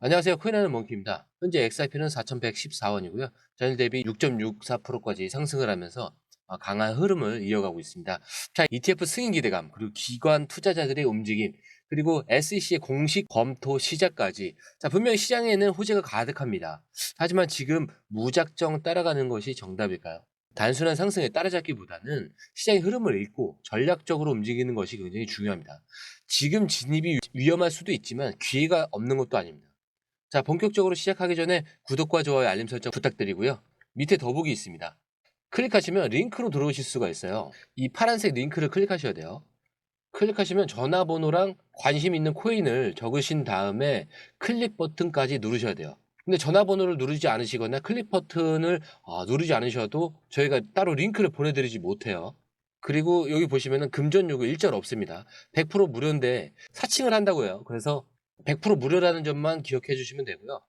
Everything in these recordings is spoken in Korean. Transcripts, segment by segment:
안녕하세요. 코인하는 몽키입니다. 현재 XRP는 4,114원이고요. 전일 대비 6.64%까지 상승을 하면서 강한 흐름을 이어가고 있습니다. 자, ETF 승인 기대감, 그리고 기관 투자자들의 움직임, 그리고 SEC의 공식 검토 시작까지. 자, 분명히 시장에는 호재가 가득합니다. 하지만 지금 무작정 따라가는 것이 정답일까요? 단순한 상승에 따라잡기보다는 시장의 흐름을 읽고 전략적으로 움직이는 것이 굉장히 중요합니다. 지금 진입이 위험할 수도 있지만 기회가 없는 것도 아닙니다. 자, 본격적으로 시작하기 전에 구독과 좋아요, 알림 설정 부탁드리고요. 밑에 더보기 있습니다. 클릭하시면 링크로 들어오실 수가 있어요. 이 파란색 링크를 클릭하셔야 돼요. 클릭하시면 전화번호랑 관심 있는 코인을 적으신 다음에 클릭 버튼까지 누르셔야 돼요. 근데 전화번호를 누르지 않으시거나 클릭 버튼을 누르지 않으셔도 저희가 따로 링크를 보내드리지 못해요. 그리고 여기 보시면은 금전 요구 일절 없습니다. 100% 무료인데 사칭을 한다고 해요. 그래서 100% 무료라는 점만 기억해 주시면 되고요.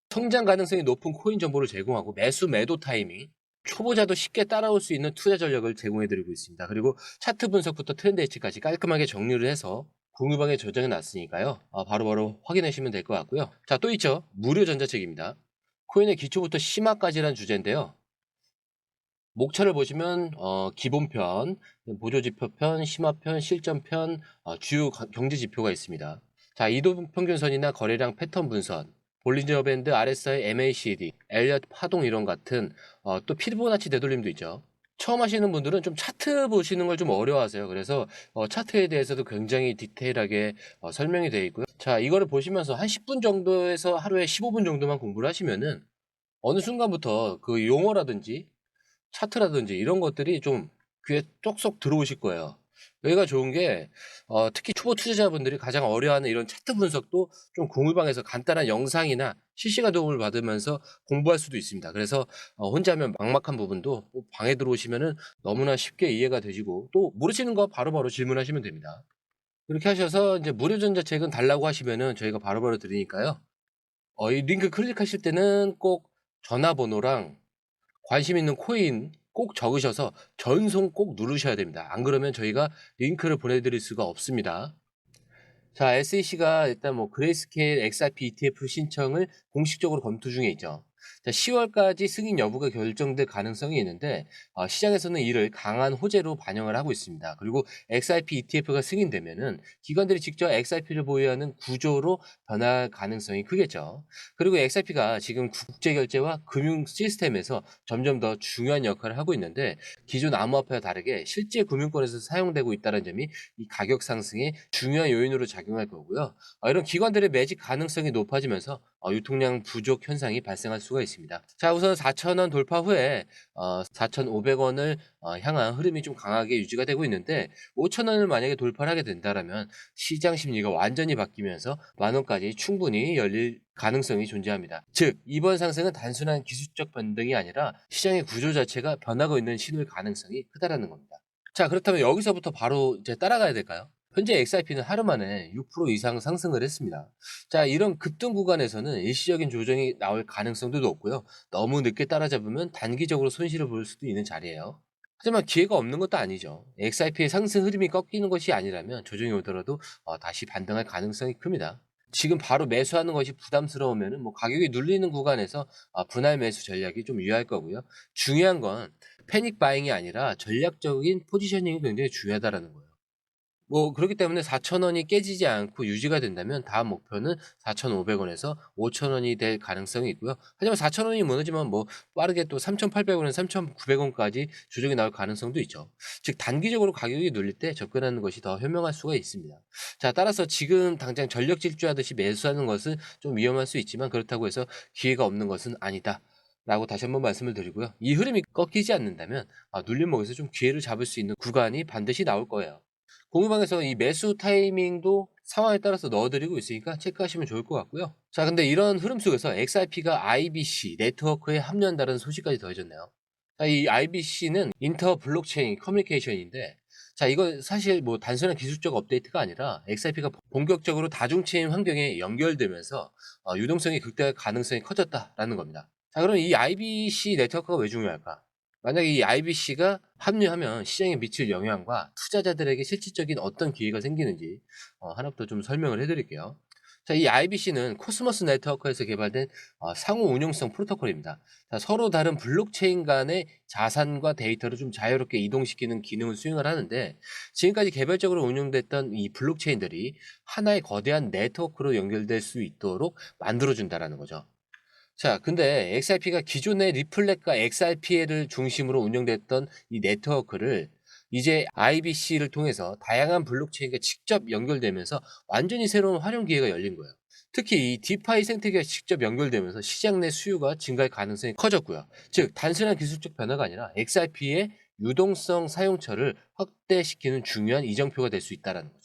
성장 가능성이 높은 코인 정보를 제공하고 매수 매도 타이밍, 초보자도 쉽게 따라올 수 있는 투자 전략을 제공해 드리고 있습니다. 그리고 차트 분석부터 트렌드 예측까지 깔끔하게 정리를 해서 공유방에 저장해 놨으니까요. 바로바로 확인하시면 될 것 같고요. 자, 또 있죠. 무료 전자책입니다. 코인의 기초부터 심화까지라는 주제인데요. 목차를 보시면 기본편, 보조지표편, 심화편, 실전편, 주요 경제지표가 있습니다. 자, 이동평균선이나 거래량 패턴 분선, 볼린저 밴드, RSI, MACD, 엘리엇 파동 이론 같은 또 피보나치 되돌림도 있죠. 처음 하시는 분들은 좀 차트 보시는 걸 좀 어려워하세요. 그래서 차트에 대해서도 굉장히 디테일하게 설명이 되어 있고요. 자, 이거를 보시면서 한 10분 정도에서 하루에 15분 정도만 공부를 하시면은 어느 순간부터 그 용어라든지 차트라든지 이런 것들이 좀 귀에 쏙쏙 들어오실 거예요. 여기가 좋은 게 특히 초보 투자자분들이 가장 어려워하는 이런 차트 분석도 좀 공유방에서 간단한 영상이나 실시간 도움을 받으면서 공부할 수도 있습니다. 그래서 혼자 하면 막막한 부분도 방에 들어오시면은 너무나 쉽게 이해가 되시고 또 모르시는 거 바로바로 질문하시면 됩니다. 그렇게 하셔서 이제 무료 전자책은 달라고 하시면은 저희가 바로바로 드리니까요. 이 링크 클릭하실 때는 꼭 전화번호랑 관심 있는 코인 꼭 적으셔서 전송 꼭 누르셔야 됩니다. 안 그러면 저희가 링크를 보내드릴 수가 없습니다. 자, SEC가 일단 뭐 그레이스케일 XRP ETF 신청을 공식적으로 검토 중에 있죠. 자, 10월까지 승인 여부가 결정될 가능성이 있는데 시장에서는 이를 강한 호재로 반영을 하고 있습니다. 그리고 XRP ETF가 승인되면은 기관들이 직접 XRP를 보유하는 구조로 변할 가능성이 크겠죠. 그리고 XRP가 지금 국제 결제와 금융 시스템에서 점점 더 중요한 역할을 하고 있는데 기존 암호화폐와 다르게 실제 금융권에서 사용되고 있다는 점이 이 가격 상승의 중요한 요인으로 작용할 거고요. 이런 기관들의 매집 가능성이 높아지면서 유통량 부족 현상이 발생할 수가 있습니다. 자, 우선 4,000원 돌파 후에 4,500원을 향한 흐름이 좀 강하게 유지가 되고 있는데 5,000원을 만약에 돌파를 하게 된다라면 시장 심리가 완전히 바뀌면서 만 원까지 충분히 열릴 가능성이 존재합니다. 즉, 이번 상승은 단순한 기술적 변동이 아니라 시장의 구조 자체가 변하고 있는 신호일 가능성이 크다라는 겁니다. 자, 그렇다면 여기서부터 바로 이제 따라가야 될까요? 현재 XRP는 하루 만에 6% 이상 상승을 했습니다. 자, 이런 급등 구간에서는 일시적인 조정이 나올 가능성도 높고요. 너무 늦게 따라잡으면 단기적으로 손실을 볼 수도 있는 자리예요. 하지만 기회가 없는 것도 아니죠. XRP의 상승 흐름이 꺾이는 것이 아니라면 조정이 오더라도 다시 반등할 가능성이 큽니다. 지금 바로 매수하는 것이 부담스러우면 뭐 가격이 눌리는 구간에서 분할 매수 전략이 좀 유효할 거고요. 중요한 건 패닉 바잉이 아니라 전략적인 포지셔닝이 굉장히 중요하다라는 거예요. 뭐 그렇기 때문에 4,000원이 깨지지 않고 유지가 된다면 다음 목표는 4,500원에서 5,000원이 될 가능성이 있고요. 하지만 4,000원이 무너지면 뭐 빠르게 또 3,800원에서 3,900원까지 조정이 나올 가능성도 있죠. 즉 단기적으로 가격이 눌릴 때 접근하는 것이 더 현명할 수가 있습니다. 자, 따라서 지금 당장 전력 질주하듯이 매수하는 것은 좀 위험할 수 있지만 그렇다고 해서 기회가 없는 것은 아니다. 라고 다시 한번 말씀을 드리고요. 이 흐름이 꺾이지 않는다면 눌림목에서 좀 기회를 잡을 수 있는 구간이 반드시 나올 거예요. 공유방에서 이 매수 타이밍도 상황에 따라서 넣어드리고 있으니까 체크하시면 좋을 것 같고요. 자, 근데 이런 흐름 속에서 XRP가 IBC 네트워크에 합류한다는 소식까지 더해졌네요. 자, 이 IBC는 인터 블록체인 커뮤니케이션인데, 자, 이거 사실 뭐 단순한 기술적 업데이트가 아니라 XRP가 본격적으로 다중체인 환경에 연결되면서 유동성이 극대화할 가능성이 커졌다라는 겁니다. 자, 그럼 이 IBC 네트워크가 왜 중요할까? 만약에 이 IBC가 합류하면 시장에 미칠 영향과 투자자들에게 실질적인 어떤 기회가 생기는지 하나부터 좀 설명을 해드릴게요. 자, 이 IBC는 코스모스 네트워크에서 개발된 상호 운용성 프로토콜입니다. 자, 서로 다른 블록체인 간의 자산과 데이터를 좀 자유롭게 이동시키는 기능을 수행을 하는데, 지금까지 개별적으로 운용됐던 이 블록체인들이 하나의 거대한 네트워크로 연결될 수 있도록 만들어준다라는 거죠. 자, 근데 XRP가 기존의 리플렛과 XRP를 중심으로 운영됐던 이 네트워크를 이제 IBC를 통해서 다양한 블록체인과 직접 연결되면서 완전히 새로운 활용 기회가 열린 거예요. 특히 이 디파이 생태계가 직접 연결되면서 시장 내 수요가 증가할 가능성이 커졌고요. 즉, 단순한 기술적 변화가 아니라 XRP의 유동성 사용처를 확대시키는 중요한 이정표가 될 수 있다는 거죠.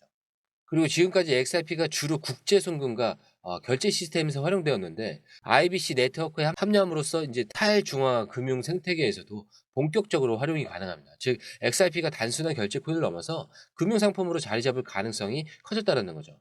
그리고 지금까지 XRP가 주로 국제 송금과 결제 시스템에서 활용되었는데, IBC 네트워크에 합류함으로써 이제 탈중앙화 금융 생태계에서도 본격적으로 활용이 가능합니다. 즉, XRP가 단순한 결제 코드를 넘어서 금융 상품으로 자리 잡을 가능성이 커졌다는 거죠.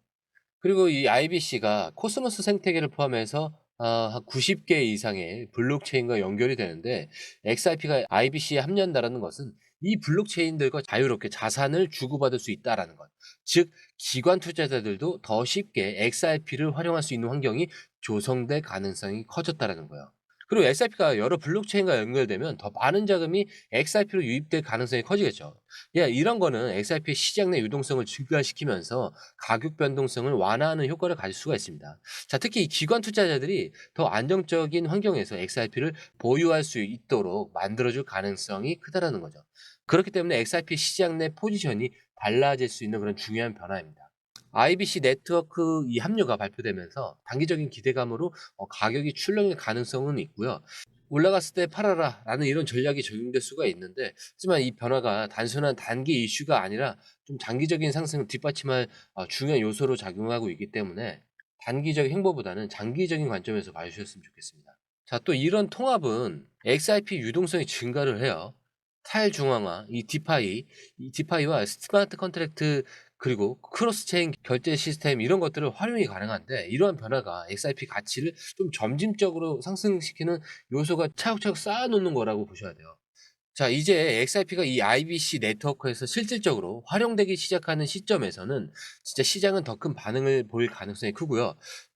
그리고 이 IBC가 코스모스 생태계를 포함해서 한 90개 이상의 블록체인과 연결이 되는데, XRP가 IBC에 합류한다는 것은 이 블록체인들과 자유롭게 자산을 주고받을 수 있다는 것. 즉, 기관 투자자들도 더 쉽게 XRP를 활용할 수 있는 환경이 조성될 가능성이 커졌다는 거예요. 그리고 XRP가 여러 블록체인과 연결되면 더 많은 자금이 XRP로 유입될 가능성이 커지겠죠. 예, 이런 거는 XRP의 시장 내 유동성을 증가시키면서 가격 변동성을 완화하는 효과를 가질 수가 있습니다. 자, 특히 이 기관 투자자들이 더 안정적인 환경에서 XRP를 보유할 수 있도록 만들어줄 가능성이 크다라는 거죠. 그렇기 때문에 XRP 시장 내 포지션이 달라질 수 있는 그런 중요한 변화입니다. IBC 네트워크 이 합류가 발표되면서 단기적인 기대감으로 가격이 출렁일 가능성은 있고요. 올라갔을 때 팔아라라는 이런 전략이 적용될 수가 있는데, 하지만 이 변화가 단순한 단기 이슈가 아니라 좀 장기적인 상승을 뒷받침할 중요한 요소로 작용하고 있기 때문에 단기적 행보보다는 장기적인 관점에서 봐주셨으면 좋겠습니다. 자, 또 이런 통합은 XRP 유동성이 증가를 해요. 탈중앙화, 이 디파이와 스마트 컨트랙트, 그리고 크로스 체인 결제 시스템, 이런 것들을 활용이 가능한데, 이러한 변화가 XRP 가치를 좀 점진적으로 상승시키는 요소가 차곡차곡 쌓아놓는 거라고 보셔야 돼요. 자, 이제 XRP가 이 IBC 네트워크에서 실질적으로 활용되기 시작하는 시점에서는 진짜 시장은 더 큰 반응을 보일 가능성이 크고요.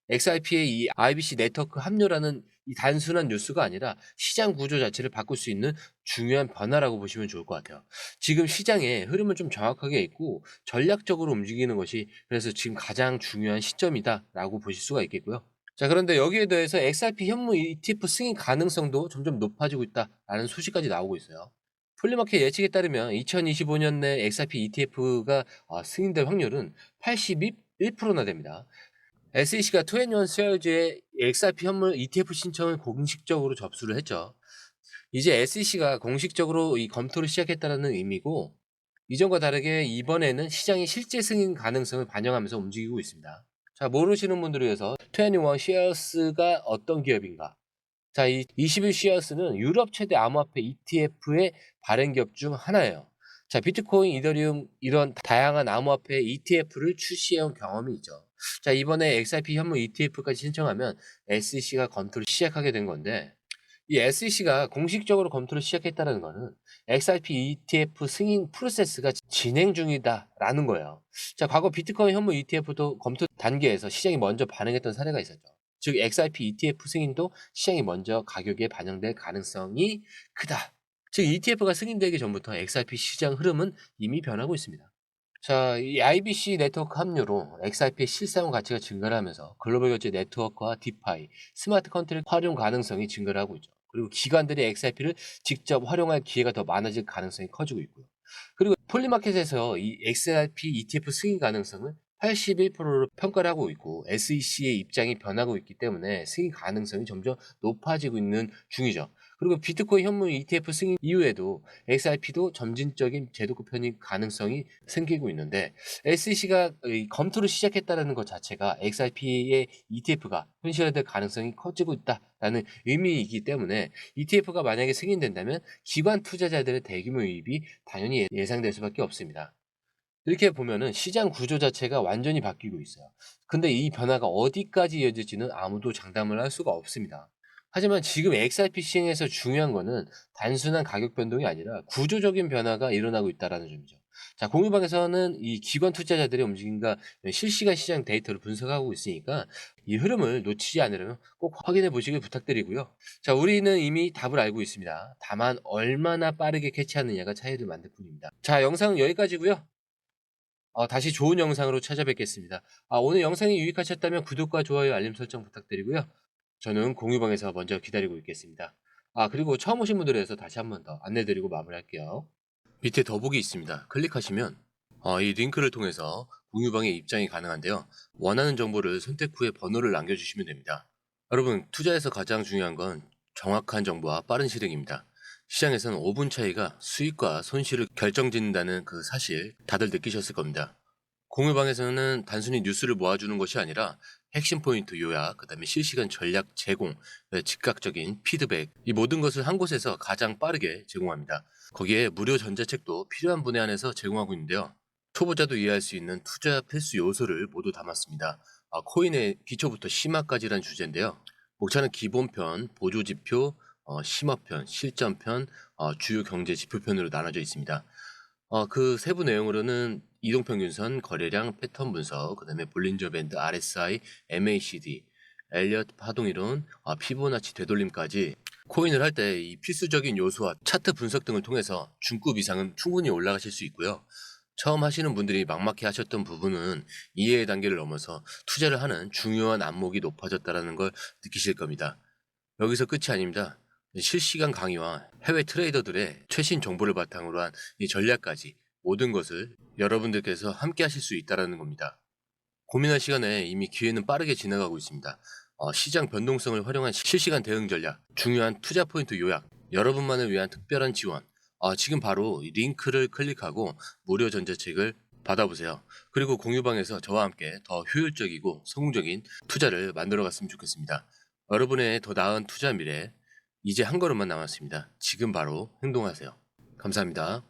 XRP의 이 IBC 네트워크 합류라는 이 단순한 뉴스가 아니라 시장 구조 자체를 바꿀 수 있는 중요한 변화라고 보시면 좋을 것 같아요. 지금 시장의 흐름을 좀 정확하게 읽고 전략적으로 움직이는 것이 그래서 지금 가장 중요한 시점이다라고 보실 수가 있겠고요. 자, 그런데 여기에 대해서 XRP 현무 ETF 승인 가능성도 점점 높아지고 있다라는 소식까지 나오고 있어요. 폴리마켓 예측에 따르면 2025년 내 XRP ETF가 승인될 확률은 81%나 됩니다. SEC가 21 쉐어즈의 XRP 현물 ETF 신청을 공식적으로 접수를 했죠. 이제 SEC가 공식적으로 이 검토를 시작했다는 의미고, 이전과 다르게 이번에는 시장의 실제 승인 가능성을 반영하면서 움직이고 있습니다. 자, 모르시는 분들을 위해서 21 쉐어스가 어떤 기업인가? 자, 이 21 쉐어스는 유럽 최대 암호화폐 ETF의 발행 기업 중 하나예요. 자, 비트코인, 이더리움 이런 다양한 암호화폐 ETF를 출시해온 경험이 있죠. 자, 이번에 XRP 현물 ETF까지 신청하면 SEC가 검토를 시작하게 된 건데, 이 SEC가 공식적으로 검토를 시작했다는 거는 XRP ETF 승인 프로세스가 진행 중이다라는 거예요. 자, 과거 비트코인 현물 ETF도 검토 단계에서 시장이 먼저 반응했던 사례가 있었죠. 즉, XRP ETF 승인도 시장이 먼저 가격에 반영될 가능성이 크다. 즉, ETF가 승인되기 전부터 XRP 시장 흐름은 이미 변하고 있습니다. 자, 이 IBC 네트워크 합류로 XRP의 실사용 가치가 증가를 하면서 글로벌 결제 네트워크와 디파이, 스마트 컨트랙트 활용 가능성이 증가를 하고 있죠. 그리고 기관들이 XRP를 직접 활용할 기회가 더 많아질 가능성이 커지고 있고요. 그리고 폴리마켓에서 이 XRP ETF 승인 가능성을 81%로 평가를 하고 있고, SEC의 입장이 변하고 있기 때문에 승인 가능성이 점점 높아지고 있는 중이죠. 그리고 비트코인 현물 ETF 승인 이후에도 XRP도 점진적인 제도권 편입 가능성이 생기고 있는데, SEC가 검토를 시작했다는 것 자체가 XRP의 ETF가 현실화될 가능성이 커지고 있다라는 의미이기 때문에, ETF가 만약에 승인된다면 기관 투자자들의 대규모 유입이 당연히 예상될 수밖에 없습니다. 이렇게 보면은 시장 구조 자체가 완전히 바뀌고 있어요. 근데 이 변화가 어디까지 이어질지는 아무도 장담을 할 수가 없습니다. 하지만 지금 XRP 시행에서 중요한 거는 단순한 가격 변동이 아니라 구조적인 변화가 일어나고 있다는 점이죠. 자, 공유방에서는 이 기관 투자자들의 움직임과 실시간 시장 데이터를 분석하고 있으니까 이 흐름을 놓치지 않으려면 꼭 확인해 보시길 부탁드리고요. 자, 우리는 이미 답을 알고 있습니다. 다만 얼마나 빠르게 캐치하느냐가 차이를 만들 뿐입니다. 자, 영상은 여기까지고요. 다시 좋은 영상으로 찾아뵙겠습니다. 오늘 영상이 유익하셨다면 구독과 좋아요, 알림 설정 부탁드리고요. 저는 공유방에서 먼저 기다리고 있겠습니다. 그리고 처음 오신 분들에 대해서 다시 한 번 더 안내드리고 마무리할게요. 밑에 더보기 있습니다. 클릭하시면 이 링크를 통해서 공유방에 입장이 가능한데요. 원하는 정보를 선택 후에 번호를 남겨주시면 됩니다. 여러분, 투자에서 가장 중요한 건 정확한 정보와 빠른 실행입니다. 시장에서는 5분 차이가 수익과 손실을 결정짓는다는 그 사실 다들 느끼셨을 겁니다. 공유방에서는 단순히 뉴스를 모아주는 것이 아니라 핵심 포인트 요약, 그 다음에 실시간 전략 제공, 즉각적인 피드백, 이 모든 것을 한 곳에서 가장 빠르게 제공합니다. 거기에 무료 전자책도 필요한 분에 한해서 제공하고 있는데요. 초보자도 이해할 수 있는 투자 필수 요소를 모두 담았습니다. 코인의 기초부터 심화까지란 주제인데요. 목차는 기본편, 보조지표, 심화편, 실전편, 주요 경제 지표편으로 나눠져 있습니다. 그 세부 내용으로는 이동평균선, 거래량, 패턴 분석, 그 다음에 볼린저 밴드, RSI, MACD, 엘리어트 파동이론, 피보나치 되돌림까지 코인을 할 때 이 필수적인 요소와 차트 분석 등을 통해서 중급 이상은 충분히 올라가실 수 있고요. 처음 하시는 분들이 막막해 하셨던 부분은 이해의 단계를 넘어서 투자를 하는 중요한 안목이 높아졌다는 걸 느끼실 겁니다. 여기서 끝이 아닙니다. 실시간 강의와 해외 트레이더들의 최신 정보를 바탕으로 한 이 전략까지 모든 것을 여러분들께서 함께 하실 수 있다는 겁니다. 고민할 시간에 이미 기회는 빠르게 지나가고 있습니다. 시장 변동성을 활용한 실시간 대응 전략, 중요한 투자 포인트 요약, 여러분만을 위한 특별한 지원. 지금 바로 이 링크를 클릭하고 무료 전자책을 받아보세요. 그리고 공유방에서 저와 함께 더 효율적이고 성공적인 투자를 만들어 갔으면 좋겠습니다. 여러분의 더 나은 투자 미래, 이제 한 걸음만 남았습니다. 지금 바로 행동하세요. 감사합니다.